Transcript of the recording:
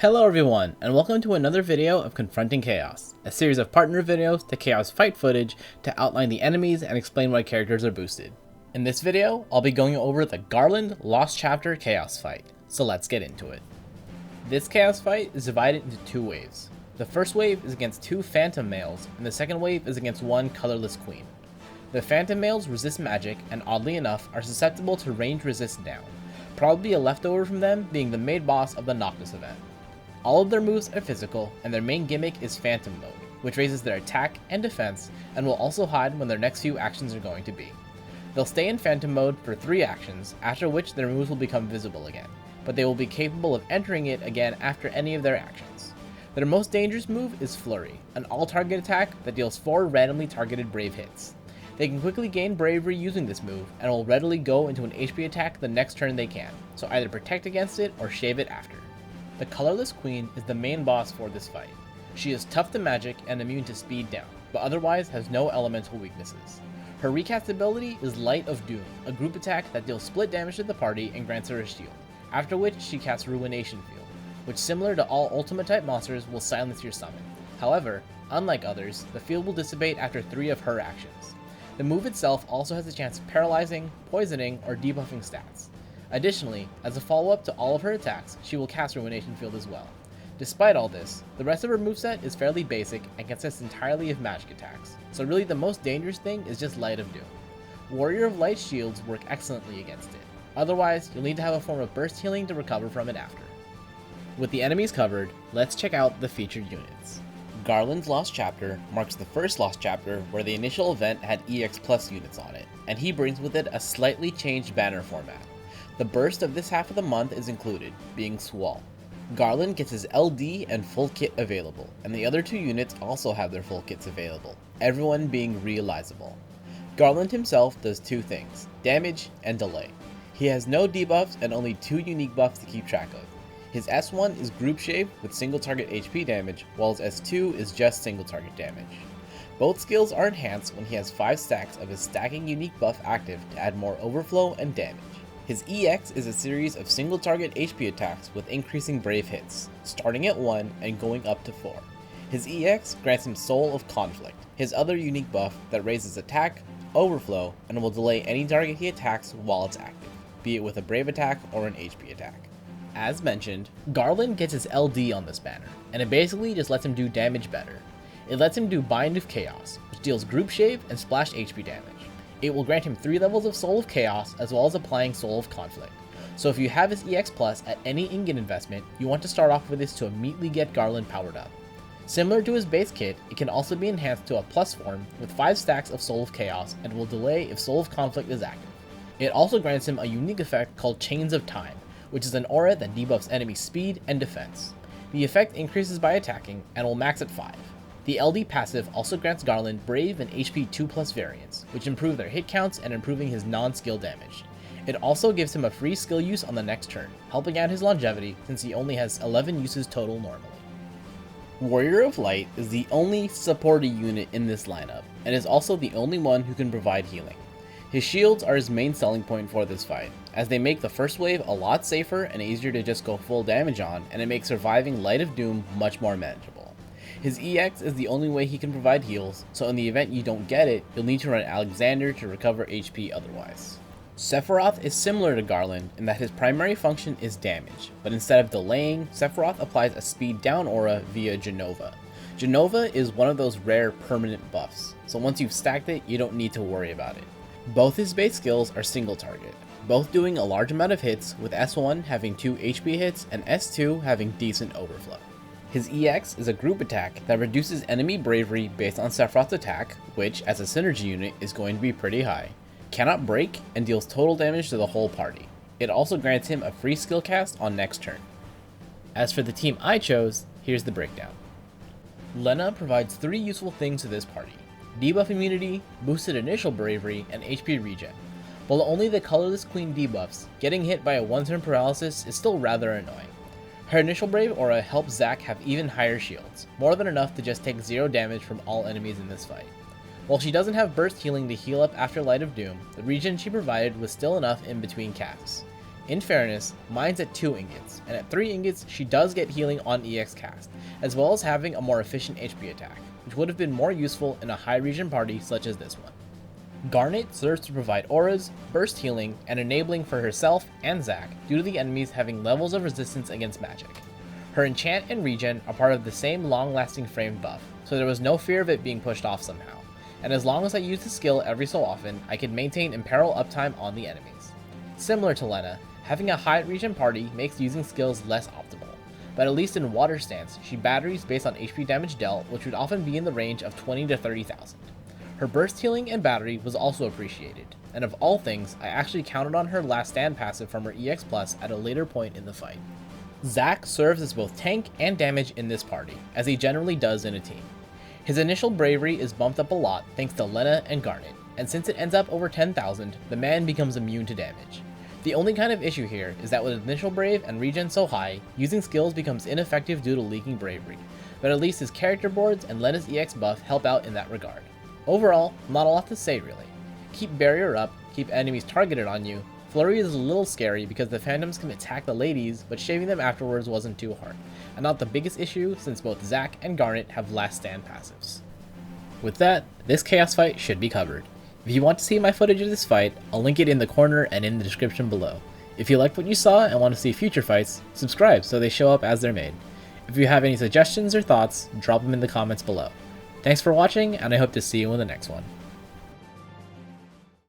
Hello everyone, and welcome to another video of Confronting Chaos, a series of partner videos to Chaos fight footage to outline the enemies and explain why characters are boosted. In this video, I'll be going over the Garland Lost Chapter Chaos fight, so let's get into it. This Chaos fight is divided into two waves. The first wave is against two Phantom males, and the second wave is against one Colorless Queen. The Phantom males resist magic, and oddly enough, are susceptible to range resist down, probably a leftover from them being the main boss of the Noctis event. All of their moves are physical, and their main gimmick is Phantom mode, which raises their attack and defense, and will also hide when their next few actions are going to be. They'll stay in Phantom mode for 3 actions, after which their moves will become visible again, but they will be capable of entering it again after any of their actions. Their most dangerous move is Flurry, an all-target attack that deals 4 randomly targeted Brave hits. They can quickly gain bravery using this move, and will readily go into an HP attack the next turn they can, so either protect against it or shave it after. The Colorless Queen is the main boss for this fight. She is tough to magic and immune to speed down, but otherwise has no elemental weaknesses. Her recast ability is Light of Doom, a group attack that deals split damage to the party and grants her a shield, after which she casts Ruination Field, which similar to all Ultimate type monsters will silence your summon. However, unlike others, the field will dissipate after 3 of her actions. The move itself also has a chance of paralyzing, poisoning, or debuffing stats. Additionally, as a follow-up to all of her attacks, she will cast Ruination Field as well. Despite all this, the rest of her moveset is fairly basic and consists entirely of magic attacks, so really the most dangerous thing is just Light of Doom. Warrior of Light shields work excellently against it. Otherwise, you'll need to have a form of burst healing to recover from it after. With the enemies covered, let's check out the featured units. Garland's Lost Chapter marks the first Lost Chapter where the initial event had EX Plus units on it, and he brings with it a slightly changed banner format. The burst of this half of the month is included, being Swall. Garland gets his LD and full kit available, and the other 2 units also have their full kits available, everyone being realizable. Garland himself does 2 things, damage and delay. He has no debuffs and only 2 unique buffs to keep track of. His S1 is Group Shave with single target HP damage, while his S2 is just single target damage. Both skills are enhanced when he has 5 stacks of his stacking unique buff active to add more overflow and damage. His EX is a series of single target HP attacks with increasing brave hits, starting at 1 and going up to 4. His EX grants him Soul of Conflict, his other unique buff that raises attack, overflow, and will delay any target he attacks while it's active, be it with a brave attack or an HP attack. As mentioned, Garland gets his LD on this banner, and it basically just lets him do damage better. It lets him do Bind of Chaos, which deals Group Shave and Splash HP damage. It will grant him 3 levels of Soul of Chaos as well as applying Soul of Conflict. So if you have his EX Plus at any ingot investment, you want to start off with this to immediately get Garland powered up. Similar to his base kit, it can also be enhanced to a plus form with 5 stacks of Soul of Chaos and will delay if Soul of Conflict is active. It also grants him a unique effect called Chains of Time, which is an aura that debuffs enemy speed and defense. The effect increases by attacking and will max at 5. The LD passive also grants Garland Brave and HP 2+ variants, which improve their hit counts and improving his non-skill damage. It also gives him a free skill use on the next turn, helping out his longevity since he only has 11 uses total normally. Warrior of Light is the only supporty unit in this lineup, and is also the only one who can provide healing. His shields are his main selling point for this fight, as they make the first wave a lot safer and easier to just go full damage on, and it makes surviving Light of Doom much more manageable. His EX is the only way he can provide heals, so in the event you don't get it, you'll need to run Alexander to recover HP otherwise. Sephiroth is similar to Garland in that his primary function is damage, but instead of delaying, Sephiroth applies a speed down aura via Genova. Genova is one of those rare permanent buffs, so once you've stacked it, you don't need to worry about it. Both his base skills are single target, both doing a large amount of hits, with S1 having 2 HP hits and S2 having decent overflow. His EX is a group attack that reduces enemy bravery based on Sephiroth's attack, which, as a synergy unit, is going to be pretty high, cannot break, and deals total damage to the whole party. It also grants him a free skill cast on next turn. As for the team I chose, here's the breakdown. Lena provides 3 useful things to this party: debuff immunity, boosted initial bravery, and HP regen. While only the Colorless Queen debuffs, getting hit by a 1-turn paralysis is still rather annoying. Her initial Brave aura helps Zack have even higher shields, more than enough to just take 0 damage from all enemies in this fight. While she doesn't have burst healing to heal up after Light of Doom, the regen she provided was still enough in between casts. In fairness, mine's at 2 ingots, and at 3 ingots she does get healing on EX cast, as well as having a more efficient HP attack, which would have been more useful in a high regen party such as this one. Garnet serves to provide auras, burst healing, and enabling for herself and Zac due to the enemies having levels of resistance against magic. Her enchant and regen are part of the same long-lasting framed buff, so there was no fear of it being pushed off somehow, and as long as I use the skill every so often, I could maintain imperil uptime on the enemies. Similar to Lena, having a high regen party makes using skills less optimal, but at least in water stance, she batteries based on HP damage dealt, which would often be in the range of 20 to 30,000. Her burst healing and battery was also appreciated, and of all things, I actually counted on her last stand passive from her EX Plus at a later point in the fight. Zac serves as both tank and damage in this party, as he generally does in a team. His initial bravery is bumped up a lot thanks to Lena and Garnet, and since it ends up over 10,000, the man becomes immune to damage. The only kind of issue here is that with initial brave and regen so high, using skills becomes ineffective due to leaking bravery, but at least his character boards and Lena's EX buff help out in that regard. Overall, not a lot to say really. Keep barrier up, keep enemies targeted on you. Flurry is a little scary because the phantoms can attack the ladies, but shaving them afterwards wasn't too hard, and not the biggest issue since both Zac and Garnet have last stand passives. With that, this chaos fight should be covered. If you want to see my footage of this fight, I'll link it in the corner and in the description below. If you liked what you saw and want to see future fights, subscribe so they show up as they're made. If you have any suggestions or thoughts, drop them in the comments below. Thanks for watching, and I hope to see you in the next one.